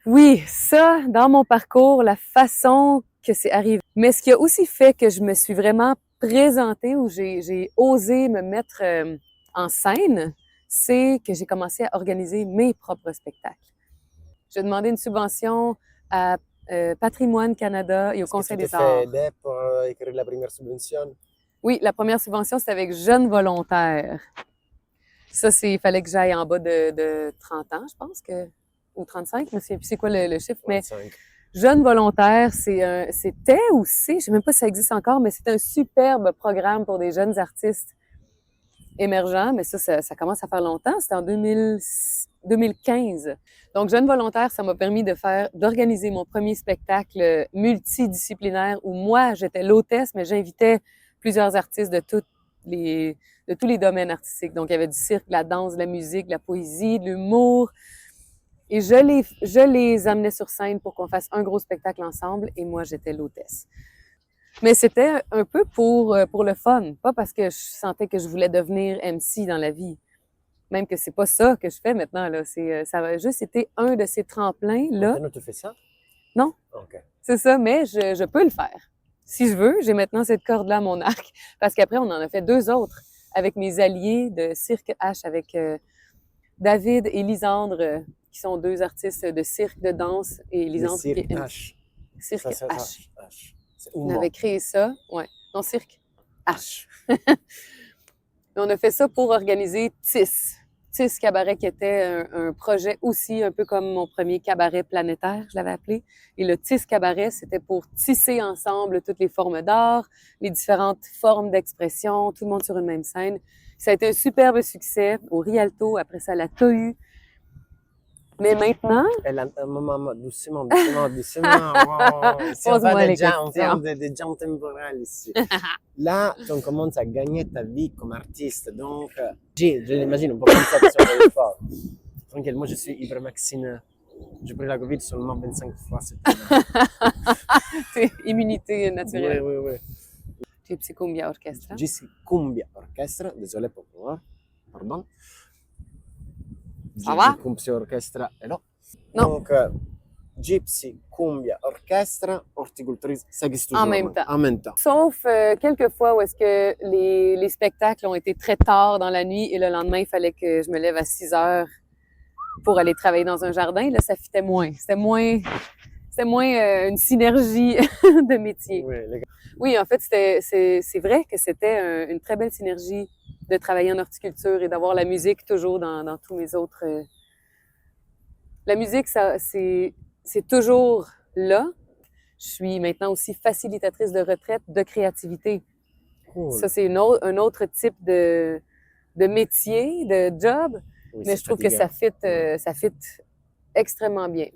Oui, ça, dans mon parcours, la façon que c'est arrivé. Mais ce qui a aussi fait que je me suis vraiment présentée ou j'ai osé me mettre en scène, c'est que j'ai commencé à organiser mes propres spectacles. J'ai demandé une subvention à Patrimoine Canada et au Est-ce que tu Conseil t'es des fait arts. aider pour écrire la première subvention? Oui, la première subvention, c'était avec Jeunes volontaires. Ça, il fallait que j'aille en bas de 30 ans, je pense que, ou 35, je me souviens plus c'est quoi le chiffre, mais 25. Jeunes volontaires, c'était ou c'est, je sais même pas si ça existe encore, mais c'est un superbe programme pour des jeunes artistes émergents, mais ça commence à faire longtemps, c'était en 2015. Donc, Jeunes volontaires, ça m'a permis d'organiser mon premier spectacle multidisciplinaire où moi, j'étais l'hôtesse, mais j'invitais plusieurs artistes de tous les domaines artistiques. Donc, il y avait du cirque, de la danse, de la musique, de la poésie, de l'humour. Et je les amenais sur scène pour qu'on fasse un gros spectacle ensemble et moi, j'étais l'hôtesse. Mais c'était un peu pour le fun, pas parce que je sentais que je voulais devenir MC dans la vie. Même que c'est pas ça que je fais maintenant, là. Ça a juste été un de ces tremplins-là. Maintenant, tu fais ça? Non, Ok. c'est ça, mais je peux le faire. Si je veux, j'ai maintenant cette corde-là à mon arc. Parce qu'après, on en a fait deux autres avec mes alliés de Cirque H, avec David et Lisandre, qui sont deux artistes de cirque, de danse. Et Le Lisandre qui cirque est H. Cirque Ça. H. H. C'est On humain. avait créé ça, ouais. Non, Cirque H. Et on a fait ça pour organiser TIS. TIS Cabaret, qui était un projet aussi, un peu comme mon premier cabaret planétaire, je l'avais appelé. Et le TIS Cabaret, c'était pour tisser ensemble toutes les formes d'art, les différentes formes d'expression, tout le monde sur une même scène. Ça a été un superbe succès au Rialto, après ça, à la Tohu. Mais maintenant, Maman, doucement, doucement, doucement. Wow. Ici, on pose-moi parle les on questions. parle des gens temporels ici. Là, tu commences à gagner ta vie comme artiste. Donc, je l'imagine, on peut comme ça, c'est fort. Tranquille, moi, je suis hyper vacciné. J'ai pris la Covid seulement 25 fois cette année. C'est immunité Oui, naturelle. oui, oui. Gypsy Cumbia Orchestra. Gypsy Cumbia Orchestra, désolé pour moi, pardon. Ça va? Gypsy Orchestra est là. Non. Donc, Gypsy Cumbia Orchestra, horticultrice, ça existe toujours. En même temps. En même temps. Sauf quelques fois où est-ce que les spectacles ont été très tard dans la nuit et le lendemain, il fallait que je me lève à 6 heures pour aller travailler dans un jardin. Là, ça fitait moins. C'était moins une synergie de métier. Oui, les gars. Oui, en fait, c'est vrai que c'était une très belle synergie de travailler en horticulture et d'avoir la musique toujours dans tous mes autres... La musique, c'est toujours là. Je suis maintenant aussi facilitatrice de retraite de créativité. Cool. Ça, c'est un autre type de métier, de job, Oui, mais c'est je trouve que fatigant. ça fit extrêmement bien.